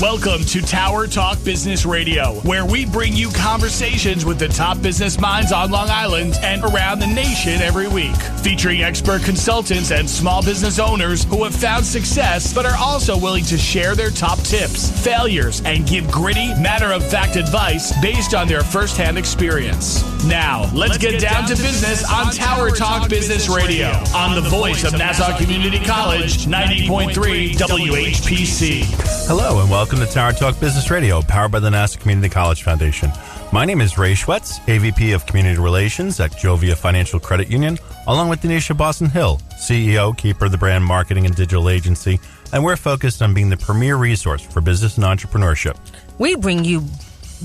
Welcome to Tower Talk Business Radio, where we bring you conversations with the top business minds on Long Island and around the nation every week. Featuring expert consultants and small business owners who have found success but are also willing to share their top tips, failures, and give gritty, matter-of-fact advice based on their firsthand experience. Now, let's get down to business on Tower Talk Business Radio on the voice of Nassau Community College, 90.3 WHPC. Hello and welcome to Tower Talk Business Radio, powered by the Nassau Community College Foundation. My name is Ray Schwetz, AVP of Community Relations at Jovia Financial Credit Union, along with Denisha Boston-Hill, CEO, keeper of the brand marketing and digital agency, and we're focused on being the premier resource for business and entrepreneurship. We bring you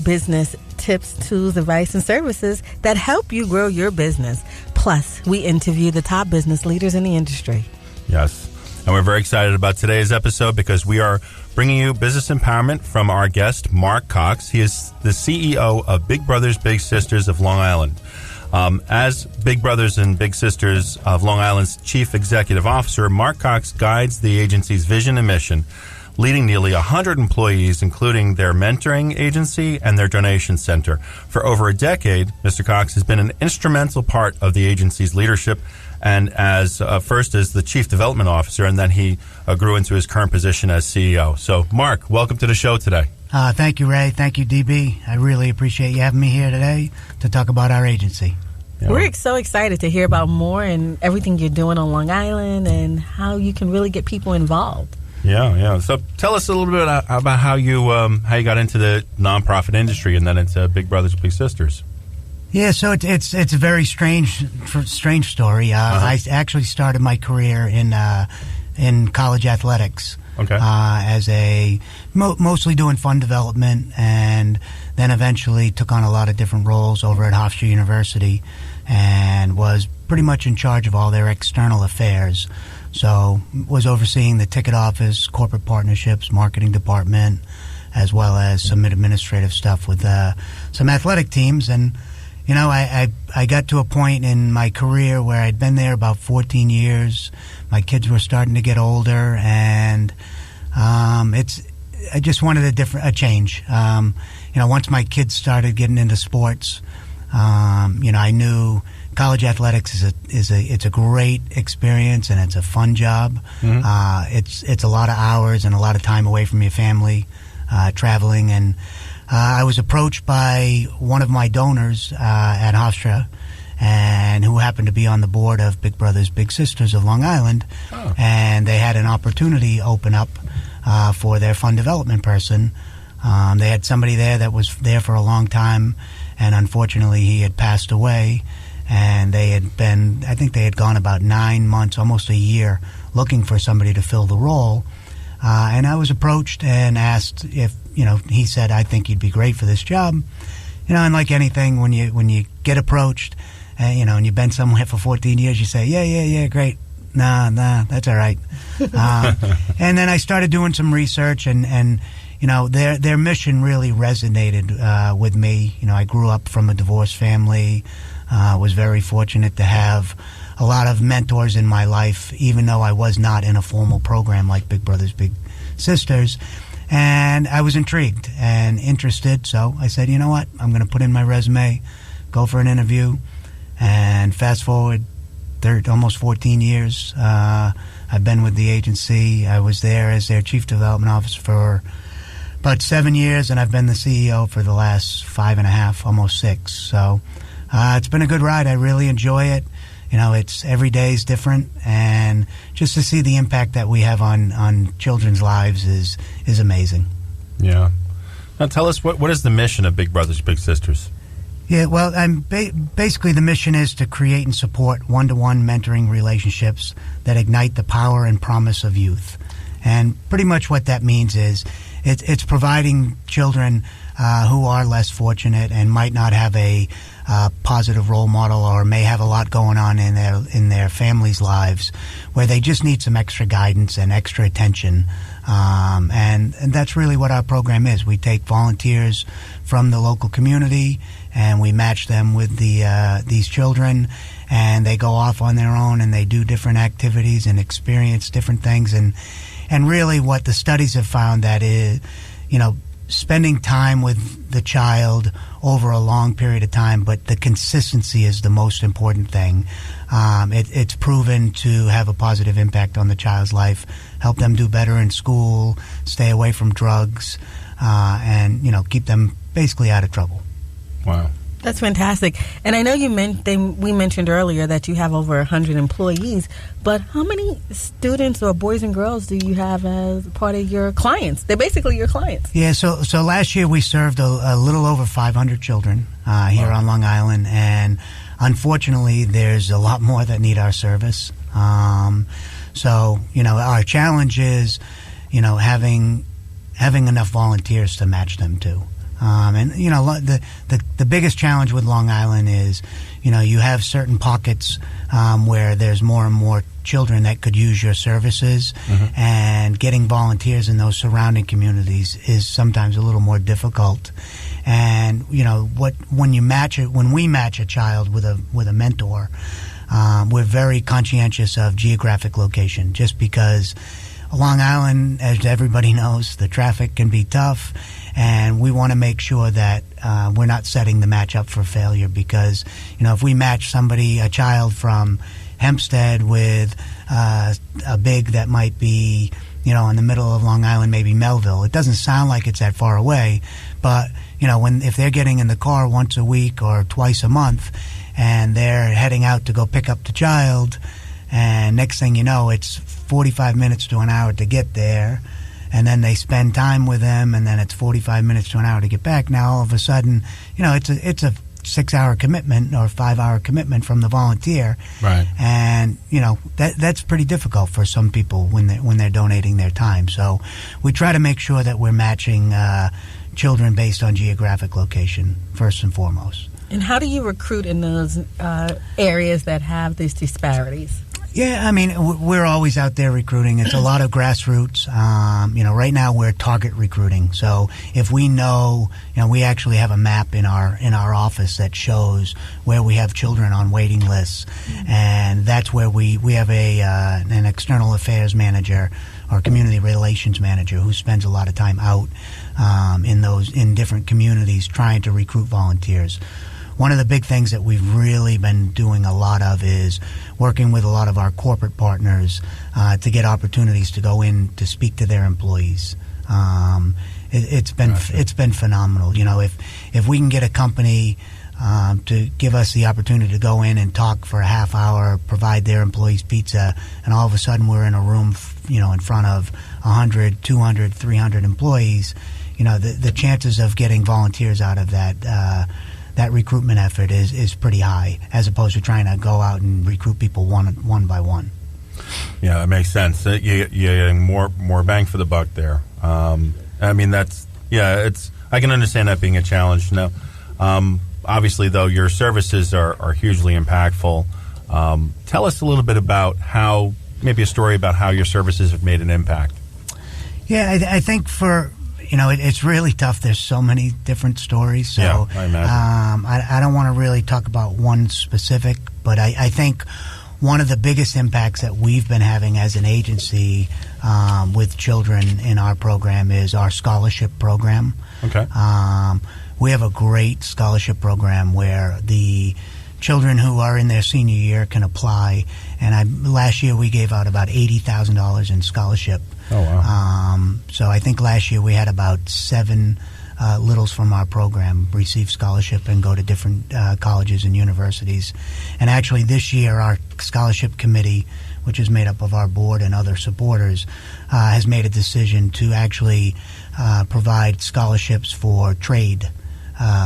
business tips, tools, advice, and services that help you grow your business. Plus, we interview the top business leaders in the industry. Yes, and we're very excited about today's episode because we are bringing you business empowerment from our guest, Mark Cox. He is the CEO of Big Brothers Big Sisters of Long Island. As Big Brothers and Big Sisters of Long Island's Chief Executive Officer, Mark Cox guides the agency's vision and mission, leading nearly 100 employees, including their mentoring agency and their donation center. For over a decade, Mr. Cox has been an instrumental part of the agency's leadership, and as first as the Chief Development Officer, and then he grew into his current position as CEO. So, Mark, welcome to the show today. Thank you, Ray. Thank you, DB. I really appreciate you having me here today to talk about our agency. Yeah. We're so excited to hear about more and everything you're doing on Long Island and how you can really get people involved. Yeah. So tell us a little bit about how you got into the nonprofit industry and then into Big Brothers Big Sisters. Yeah, so it's a very strange story. I actually started my career in college athletics. Okay. As mostly doing fund development, and then eventually took on a lot of different roles over at Hofstra University, and was pretty much in charge of all their external affairs. So was overseeing the ticket office, corporate partnerships, marketing department, as well as some administrative stuff with some athletic teams. And, you know, I got to a point in my career where I'd been there about 14 years. My kids were starting to get older, and I just wanted a change. Once my kids started getting into sports, I knew college athletics it's a great experience, and it's a fun job. Mm-hmm. It's a lot of hours and a lot of time away from your family, traveling. And I was approached by one of my donors at Hofstra, and who happened to be on the board of Big Brothers Big Sisters of Long Island. Oh. And they had an opportunity open up for their fund development person. They had somebody there that was there for a long time, and unfortunately he had passed away. And they had gone about 9 months, almost a year, looking for somebody to fill the role. And I was approached and asked if, he said, I think you'd be great for this job. And like anything, when you get approached, and you've been somewhere for 14 years, you say, yeah, great. Nah, that's all right. And then I started doing some research, and their mission really resonated with me. I grew up from a divorced family. Was very fortunate to have a lot of mentors in my life, even though I was not in a formal program like Big Brothers Big Sisters. And I was intrigued and interested, so I said, you know what, I'm going to put in my resume, go for an interview, and fast forward almost 14 years. I've been with the agency. I was there as their Chief Development Officer for about 7 years, and I've been the CEO for the last 5.5, almost 6. So it's been a good ride. I really enjoy it. It's every day is different, and just to see the impact that we have on children's lives is amazing. Yeah. Now tell us, what is the mission of Big Brothers Big Sisters? Yeah, well, basically the mission is to create and support one-to-one mentoring relationships that ignite the power and promise of youth. And pretty much what that means is it's providing children who are less fortunate and might not have a positive role model, or may have a lot going on in their families' lives, where they just need some extra guidance and extra attention. And that's really what our program is. We take volunteers from the local community, and we match them with these children, and they go off on their own, and they do different activities and experience different things. And really what the studies have found that is, spending time with the child over a long period of time, but the consistency is the most important thing. It's proven to have a positive impact on the child's life, help them do better in school, stay away from drugs, and keep them basically out of trouble. Wow. That's fantastic. And I know we mentioned earlier that you have over 100 employees, but how many students or boys and girls do you have as part of your clients? They're basically your clients. Yeah, so last year we served a little over 500 children here on Long Island, and unfortunately there's a lot more that need our service. So, our challenge is, having enough volunteers to match them to. And the biggest challenge with Long Island is, you have certain pockets where there's more and more children that could use your services, and getting volunteers in those surrounding communities is sometimes a little more difficult. And when we match a child with a mentor, we're very conscientious of geographic location, just because Long Island, as everybody knows, the traffic can be tough, and we want to make sure that we're not setting the match up for failure, because, if we match a child from Hempstead with a big that might be, in the middle of Long Island, maybe Melville, it doesn't sound like it's that far away, but, if they're getting in the car once a week or twice a month, and they're heading out to go pick up the child, and next thing you know, it's 45 minutes to an hour to get there, and then they spend time with them, and then it's 45 minutes to an hour to get back. Now all of a sudden, it's a 6-hour commitment or 5-hour commitment from the volunteer, right? And that's pretty difficult for some people when they're donating their time. So we try to make sure that we're matching children based on geographic location first and foremost. And how do you recruit in those areas that have these disparities? Yeah, I mean, we're always out there recruiting. It's a lot of grassroots. Right now we're target recruiting. So if we know, we actually have a map in our office that shows where we have children on waiting lists, and that's where we have an external affairs manager or community relations manager who spends a lot of time out in different communities trying to recruit volunteers. One of the big things that we've really been doing a lot of is working with a lot of our corporate partners to get opportunities to go in to speak to their employees. It's been phenomenal. If we can get a company to give us the opportunity to go in and talk for a half hour, provide their employees pizza, and all of a sudden we're in a room, in front of 100, 200, 300 employees, the chances of getting volunteers out of that recruitment effort is pretty high, as opposed to trying to go out and recruit people one by one. Yeah, that makes sense. You're getting more bang for the buck there. I mean, I can understand that being a challenge. Now, obviously, though, your services are hugely impactful. Tell us a little bit about maybe a story about how your services have made an impact. Yeah, I think it's really tough. There's so many different stories. So yeah, I imagine. I don't want to really talk about one specific, but I think one of the biggest impacts that we've been having as an agency with children in our program is our scholarship program. Okay. We have a great scholarship program where the children who are in their senior year can apply, and last year we gave out about $80,000 in scholarship. Oh, wow. So I think last year we had about 7 littles from our program receive scholarship and go to different colleges and universities. And actually this year our scholarship committee, which is made up of our board and other supporters, has made a decision to actually provide scholarships for trade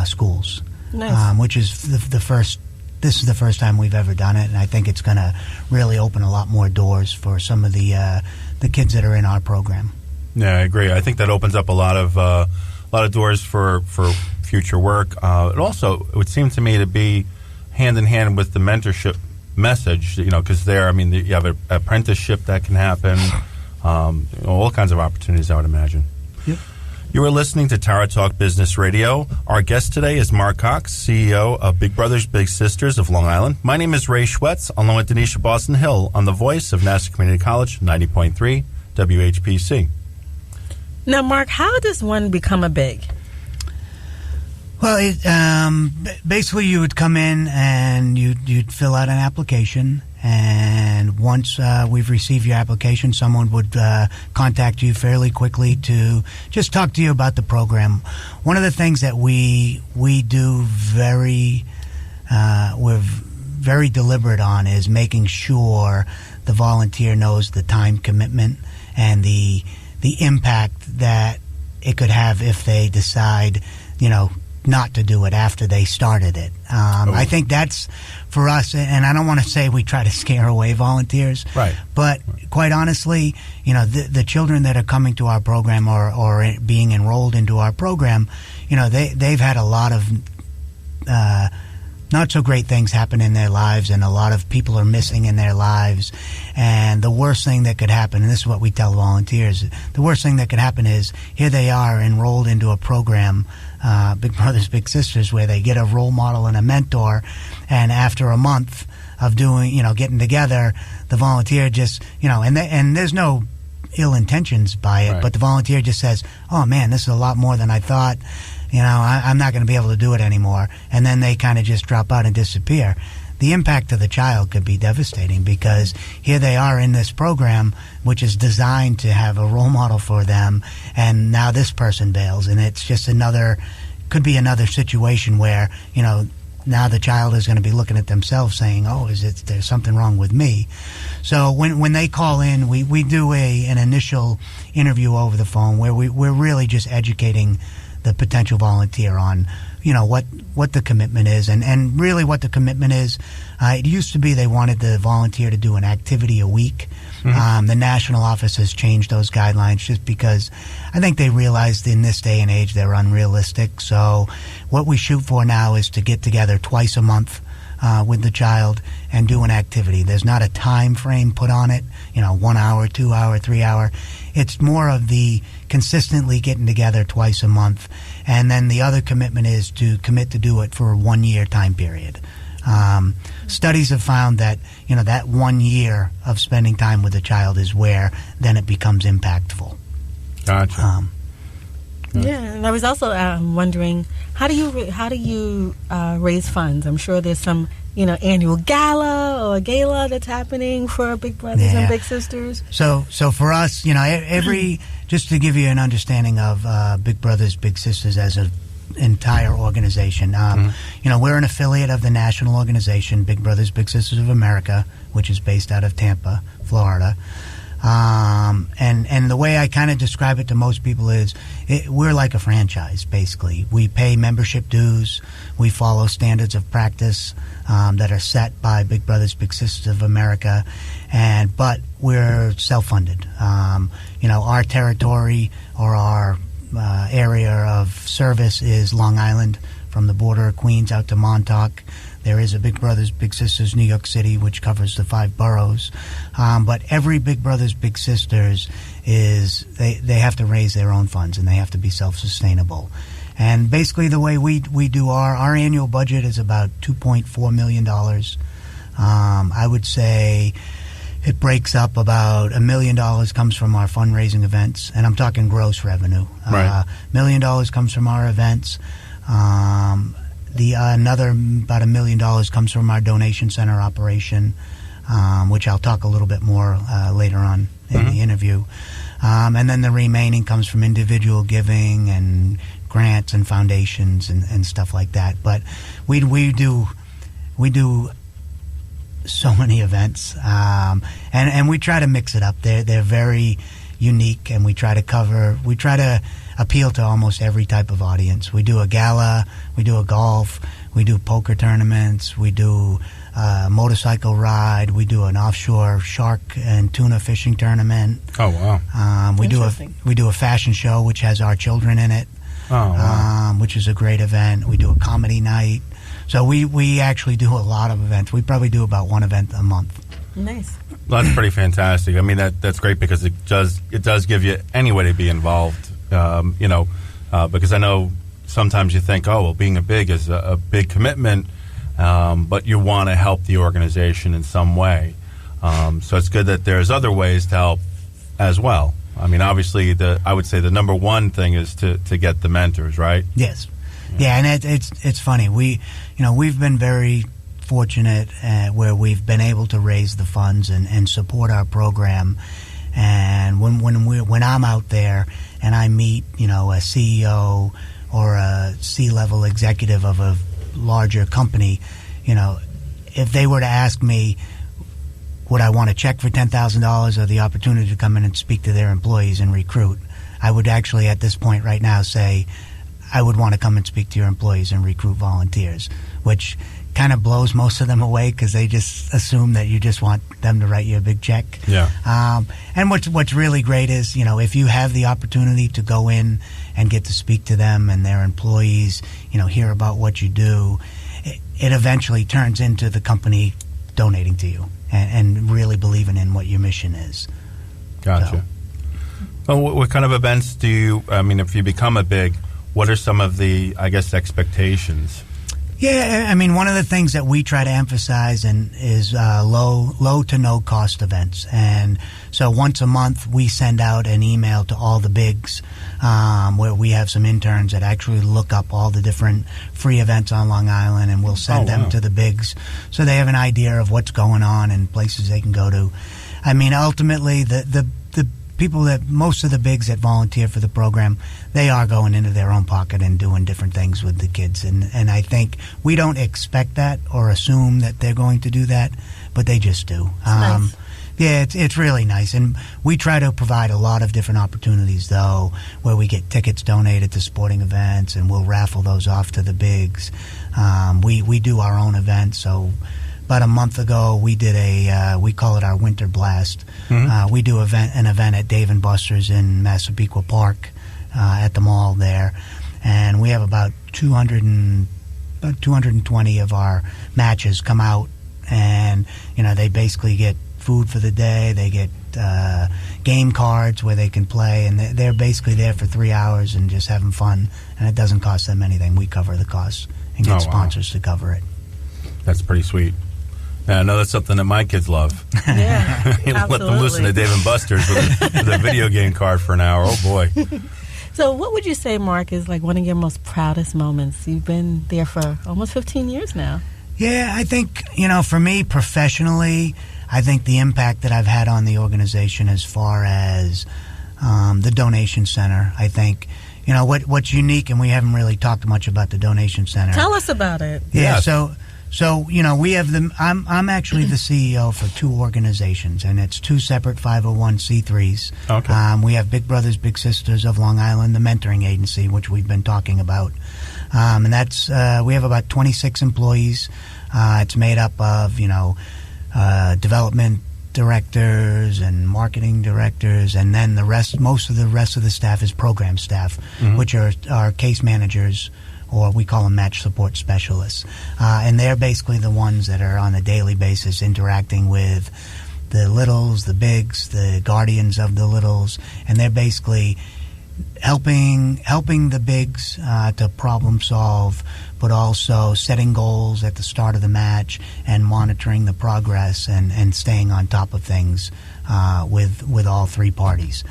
schools. Nice. Which is this is the first time we've ever done it, and I think it's going to really open a lot more doors for some of the kids that are in our program. Yeah, I agree. I think that opens up a lot of doors for future work. It would seem to me to be hand in hand with the mentorship message, because you have an apprenticeship that can happen, all kinds of opportunities, I would imagine. Yep. You are listening to Tara Talk Business Radio. Our guest today is Mark Cox, CEO of Big Brothers Big Sisters of Long Island. My name is Ray Schwetz, along with Denisha Boston Hill, on the voice of Nassau Community College, 90.3 WHPC. Now, Mark, how does one become a big? Well, basically you would come in and you'd fill out an application, and once we've received your application, someone would contact you fairly quickly to just talk to you about the program. One of the things that we do we're very deliberate on is making sure the volunteer knows the time commitment and the impact that it could have if they decide, not to do it after they started it. I think that's, for us, and I don't want to say we try to scare away volunteers, right? But quite honestly, the children that are coming to our program or being enrolled into our program, they've had a lot of not so great things happen in their lives, and a lot of people are missing in their lives. And the worst thing that could happen, and this is what we tell volunteers, the worst thing that could happen is here they are enrolled into a program, Big Brothers Big Sisters, where they get a role model and a mentor, and after a month of doing, getting together, the volunteer just, and there's no ill intentions by it, right. But the volunteer just says, oh man, this is a lot more than I thought. I'm not going to be able to do it anymore. And then they kind of just drop out and disappear. The impact to the child could be devastating, because here they are in this program, which is designed to have a role model for them, and now this person bails, and it's just could be another situation where, now the child is going to be looking at themselves saying, there's something wrong with me. So when they call in, we do an initial interview over the phone where we're really just educating the potential volunteer on, what the commitment is, and really what the commitment is. It used to be they wanted the volunteer to do an activity a week. Mm-hmm. The national office has changed those guidelines just because I think they realized in this day and age they're unrealistic. So what we shoot for now is to get together twice a month with the child and do an activity. There's not a time frame put on it, 1 hour, 2 hour, 3 hour. It's more of the consistently getting together twice a month. And then the other commitment is to commit to do it for a 1 year time period. Studies have found that, that 1 year of spending time with the child is where then it becomes impactful. Gotcha. Yeah, and I was also wondering, how do you raise funds? I'm sure there's some annual gala that's happening for Big Brothers and Big Sisters. So for us, just to give you an understanding of Big Brothers Big Sisters as an entire organization, we're an affiliate of the national organization Big Brothers Big Sisters of America, which is based out of Tampa, Florida. And the way I kind of describe it to most people is we're like a franchise, basically. We pay membership dues. We follow standards of practice that are set by Big Brothers Big Sisters of America, but we're self-funded. Our territory or our area of service is Long Island, from the border of Queens out to Montauk. There is a Big Brothers Big Sisters New York City, which covers the 5 boroughs. But every Big Brothers Big Sisters they have to raise their own funds, and they have to be self-sustainable. And basically the way we do our annual budget is about $2.4 million. I would say it breaks up about $1 million comes from our fundraising events, and I'm talking gross revenue. Right. $1 million comes from our events. Another about $1 million comes from our donation center operation, which I'll talk a little bit more later on in the interview. And then the remaining comes from individual giving and grants and foundations and stuff like that. But we do so many events, and we try to mix it up. They're very unique, and we try to appeal to almost every type of audience. We do a gala, we do a golf, we do poker tournaments, we do a motorcycle ride, we do an offshore shark and tuna fishing tournament. Oh wow! We do a fashion show which has our children in it. Oh wow! Which is a great event. We do a comedy night. So we actually do a lot of events. We probably do about one event a month. Nice. Well, that's pretty fantastic. I mean, that's great because it does give you any way to be involved. Because I know sometimes you think, being a big is a big commitment, but you want to help the organization in some way. So it's good that there's other ways to help as well. I mean, obviously, I would say the number one thing is to get the mentors, right? Yes. Yeah, and it's funny. We've been very fortunate where we've been able to raise the funds and support our program. And when I'm out there and I meet, a CEO or a C-level executive of a larger company, if they were to ask me, would I want a check for $10,000 or the opportunity to come in and speak to their employees and recruit, I would actually at this point right now say I would want to come and speak to your employees and recruit volunteers, which kind of blows most of them away because they just assume that you just want them to write you a big check. Yeah. And what's really great is, if you have the opportunity to go in and get to speak to them and their employees, hear about what you do, it eventually turns into the company donating to you and really believing in what your mission is. Gotcha. Well, what kind of events do you, if you become a big, what are some of the, expectations? Yeah, one of the things that we try to emphasize is low to no cost events. And so once a month we send out an email to all the bigs where we have some interns that actually look up all the different free events on Long Island, and we'll send them to the bigs so they have an idea of what's going on and places they can go to. Ultimately, the people that most of the bigs that volunteer for the program, they are going into their own pocket and doing different things with the kids, and I think we don't expect that or assume that they're going to do that, but they just do. Nice. Yeah, it's really nice, and we try to provide a lot of different opportunities though, where we get tickets donated to sporting events, and we'll raffle those off to the bigs. We do our own events, so. About a month ago, we did we call it our Winter Blast. Mm-hmm. We do an event at Dave & Buster's in Massapequa Park at the mall there. And we have about 220 of our matches come out. And, they basically get food for the day. They get game cards where they can play. And they're basically there for 3 hours and just having fun. And it doesn't cost them anything. We cover the costs and get sponsors to cover it. That's pretty sweet. Yeah, I know that's something that my kids love. Yeah, Let them listen to Dave & Buster's with a video game card for an hour. Oh, boy. So what would you say, Mark, is like one of your most proudest moments? You've been there for almost 15 years now. Yeah, I think, for me professionally, I think the impact that I've had on the organization as far as the donation center, I think, what's unique, and we haven't really talked much about the donation center. Tell us about it. Yeah, So we have I'm actually the CEO for two organizations, and it's two separate 501c3s. Okay. We have Big Brothers Big Sisters of Long Island, the mentoring agency, which we've been talking about, and that's we have about 26 employees. It's made up of development directors and marketing directors, and then most of the rest of the staff is program staff, which are our case managers, or we call them match support specialists. And they're basically the ones that are on a daily basis interacting with the littles, the bigs, the guardians of the littles, and they're basically helping the bigs to problem solve, but also setting goals at the start of the match and monitoring the progress and staying on top of things with all three parties.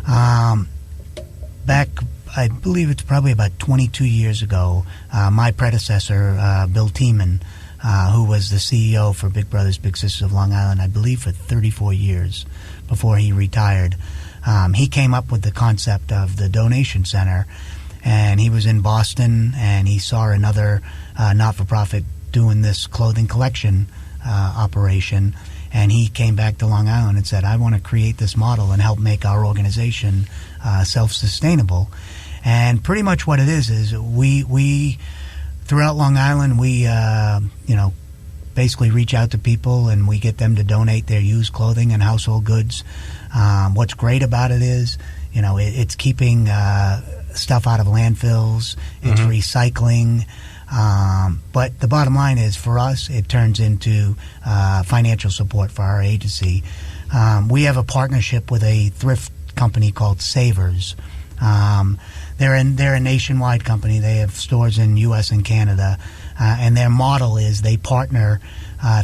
Back, I believe it's probably about 22 years ago, my predecessor, Bill Tiemann, who was the CEO for Big Brothers Big Sisters of Long Island, I believe for 34 years before he retired, he came up with the concept of the donation center, and he was in Boston, and he saw another not-for-profit doing this clothing collection operation, and he came back to Long Island and said, I want to create this model and help make our organization self-sustainable. And pretty much what it is we throughout Long Island, we basically reach out to people and we get them to donate their used clothing and household goods. What's great about it is, it's keeping stuff out of landfills, it's recycling. But the bottom line is, for us, it turns into financial support for our agency. We have a partnership with a thrift company called Savers. They're a nationwide company. They have stores in U.S. and Canada, and their model is they partner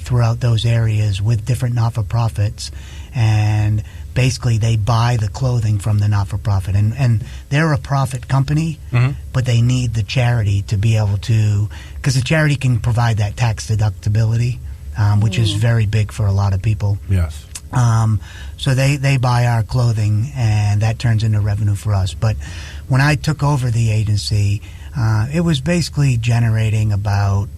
throughout those areas with different not-for-profits, and basically they buy the clothing from the not-for-profit, and they're a profit company, but they need the charity to be able to, because the charity can provide that tax deductibility, which is very big for a lot of people. Yes. So they buy our clothing, and that turns into revenue for us. But when I took over the agency, it was basically generating about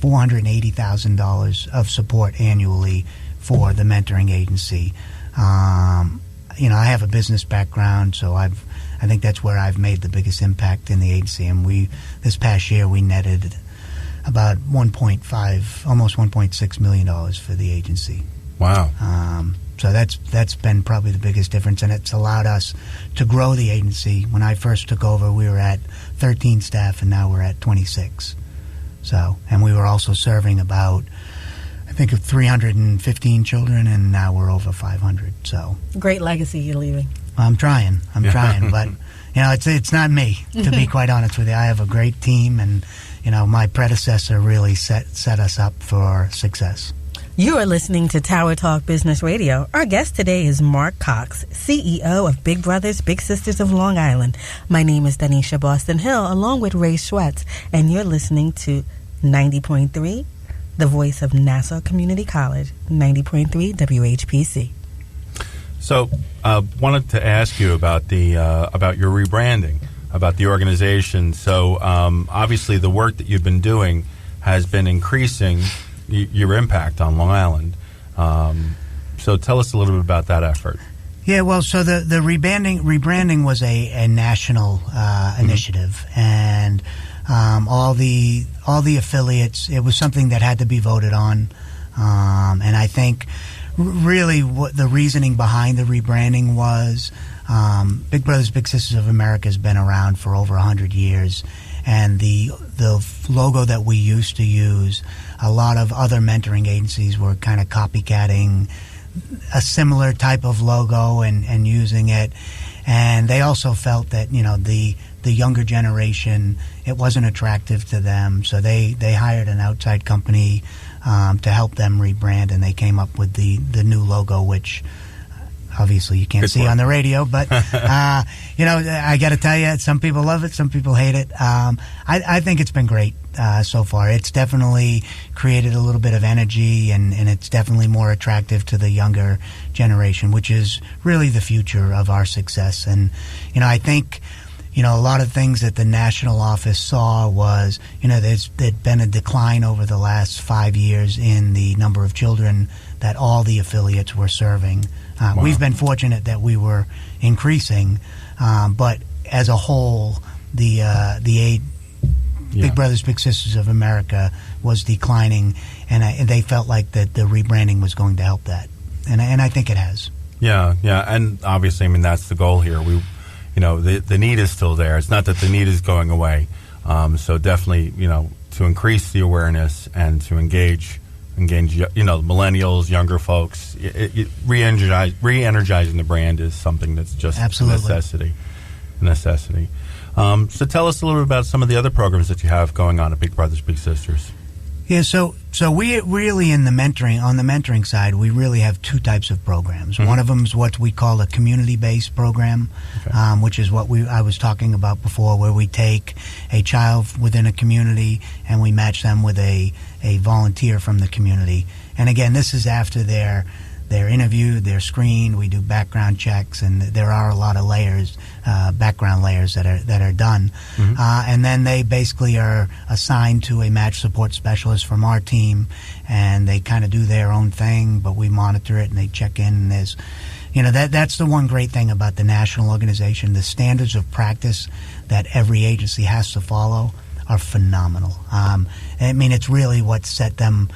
$480,000 of support annually for the mentoring agency. I have a business background, so I think that's where I've made the biggest impact in the agency. And this past year we netted about almost $1.6 million for the agency. Wow. So that's been probably the biggest difference, and it's allowed us to grow the agency. When I first took over, we were at 13 staff, and now we're at 26. So, and we were also serving about, I think, of 315 children, and now we're over 500. So, great legacy you're leaving. I'm trying, but it's not me, to be quite honest with you. I have a great team, and my predecessor really set us up for success. You are listening to Tower Talk Business Radio. Our guest today is Mark Cox, CEO of Big Brothers Big Sisters of Long Island. My name is Danisha Boston Hill, along with Ray Schwetz, and you're listening to 90.3, the voice of Nassau Community College, 90.3 WHPC. So, wanted to ask you about about your rebranding, about the organization. So, obviously, the work that you've been doing has been increasing your impact on Long Island. So tell us a little bit about that effort. Yeah, well, so the rebranding was a national initiative, and all the affiliates. It was something that had to be voted on, and I think really what the reasoning behind the rebranding was. Big Brothers Big Sisters of America has been around for over 100 years, and the logo that we used to use, a lot of other mentoring agencies were kind of copycatting a similar type of logo and using it. And they also felt that, the younger generation, it wasn't attractive to them. So they hired an outside company to help them rebrand, and they came up with the new logo, which obviously you can't see on the radio, but I got to tell you, some people love it, some people hate it. I think it's been great so far. It's definitely created a little bit of energy, and it's definitely more attractive to the younger generation, which is really the future of our success. And I think a lot of things that the national office saw was there'd been a decline over the last 5 years in the number of children that all the affiliates were serving. Wow. We've been fortunate that we were increasing, but as a whole, the Big Brothers Big Sisters of America was declining, and they felt like that the rebranding was going to help that, and I think it has. Yeah, and obviously, that's the goal here. The need is still there. It's not that the need is going away. So definitely, to increase the awareness and to engage millennials, younger folks, re-energizing the brand is something that's just absolutely a necessity. So tell us a little bit about some of the other programs that you have going on at Big Brothers Big Sisters. Yeah, so we really on the mentoring side, we really have two types of programs. Mm-hmm. One of them is what we call a community-based program, okay. Which is what I was talking about before, where we take a child within a community and we match them with a volunteer from the community. And again, this is after they're interviewed, they're screened, we do background checks, and there are a lot of layers, background layers that are done. Mm-hmm. And then they basically are assigned to a match support specialist from our team, and they kind of do their own thing, but we monitor it and they check in. And there's, that's the one great thing about the national organization. The standards of practice that every agency has to follow are phenomenal. It's really what set them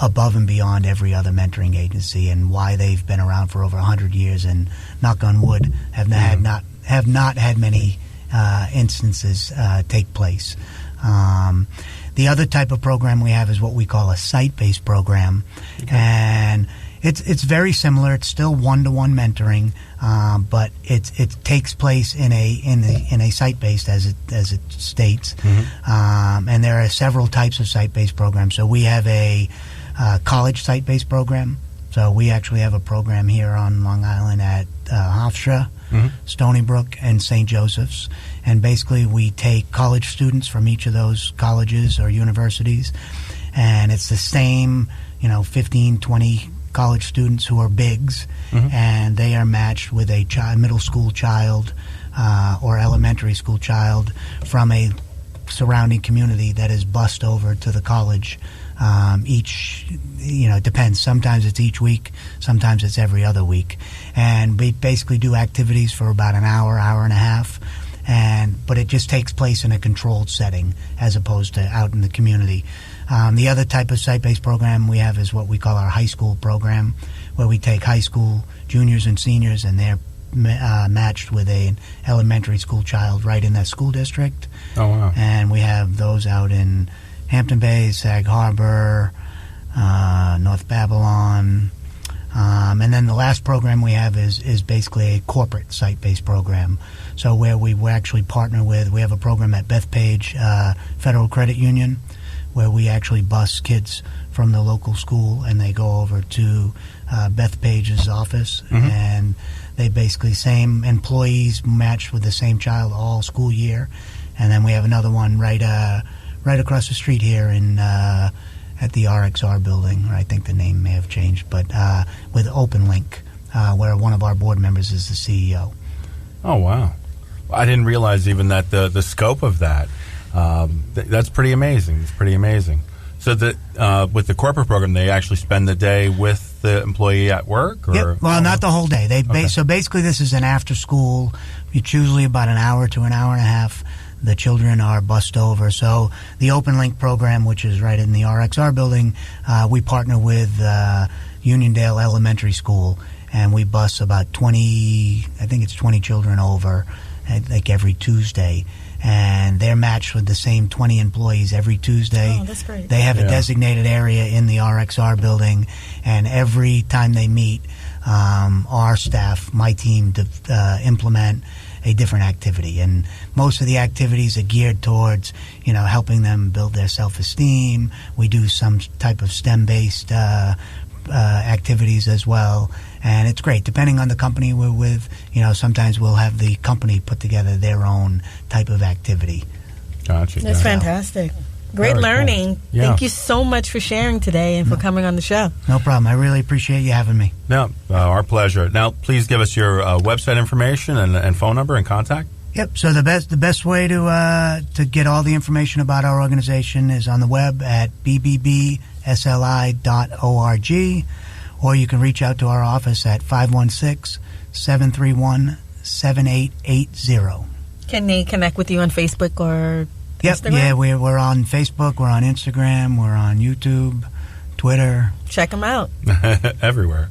above and beyond every other mentoring agency, and why they've been around for over 100 years, and knock on wood, have not had many instances take place. The other type of program we have is what we call a site-based program, okay. And it's very similar. It's still one-to-one mentoring, but it takes place in a site-based, as it states. Mm-hmm. And there are several types of site-based programs. So we have a college site-based program. So we actually have a program here on Long Island at Hofstra, Stony Brook, and St. Joseph's. And basically we take college students from each of those colleges or universities, and it's the same, 15, 20 college students who are bigs, and they are matched with a middle school child or elementary school child from a surrounding community that is bused over to the college. It depends. Sometimes it's each week, sometimes it's every other week. And we basically do activities for about an hour, hour and a half, but it just takes place in a controlled setting as opposed to out in the community. The other type of site-based program we have is what we call our high school program, where we take high school juniors and seniors, and they're matched with an elementary school child right in that school district. Oh, wow. And we have those out in Hampton Bays, Sag Harbor, North Babylon. And then the last program we have is basically a corporate site-based program. So where we actually partner with, we have a program at Bethpage Federal Credit Union, where we actually bus kids from the local school and they go over to Bethpage's office, and they basically same employees matched with the same child all school year. And then we have another one right across the street here at the RXR building, or I think the name may have changed, but with OpenLink, where one of our board members is the CEO. Oh, wow. I didn't realize even that the scope of that. That's pretty amazing. It's pretty amazing. So with the corporate program, they actually spend the day with the employee at work? Or? Yep. Well, not the whole day. So basically this is an after school. It's usually about an hour to an hour and a half. The children are bused over. So the OpenLink program, which is right in the RXR building, we partner with Uniondale Elementary School, and we bus about 20 children over like every Tuesday. And they're matched with the same 20 employees every Tuesday. Oh, that's great. They have a designated area in the RXR building, and every time they meet, our staff, my team, implement a different activity. And most of the activities are geared towards, helping them build their self-esteem. We do some type of STEM-based activities as well. And it's great. Depending on the company we're with, sometimes we'll have the company put together their own type of activity. Gotcha. That's fantastic. Great Very learning. Cool. Yeah. Thank you so much for sharing today and for coming on the show. No problem. I really appreciate you having me. No, our pleasure. Now, please give us your website information and phone number and contact. Yep. So the best way to get all the information about our organization is on the web at bbbsli.org, or you can reach out to our office at 516-731-7880. Can they connect with you on Facebook or Instagram? Yeah, we're on Facebook, we're on Instagram, we're on YouTube, Twitter. Check them out. Everywhere.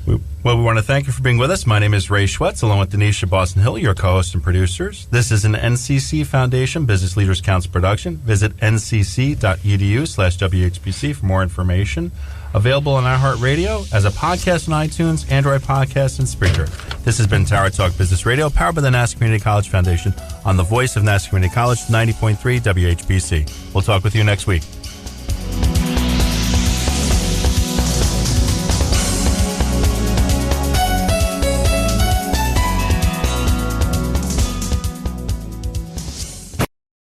We want to thank you for being with us. My name is Ray Schwetz, along with Denisha Boston Hill, your co-hosts and producers. This is an NCC Foundation Business Leaders Council production. Visit ncc.edu/WHPC for more information. Available on iHeartRadio, as a podcast on iTunes, Android Podcasts, and Spreaker. This has been Tower Talk Business Radio, powered by the Nassau Community College Foundation on the voice of Nassau Community College, 90.3 WHPC. We'll talk with you next week.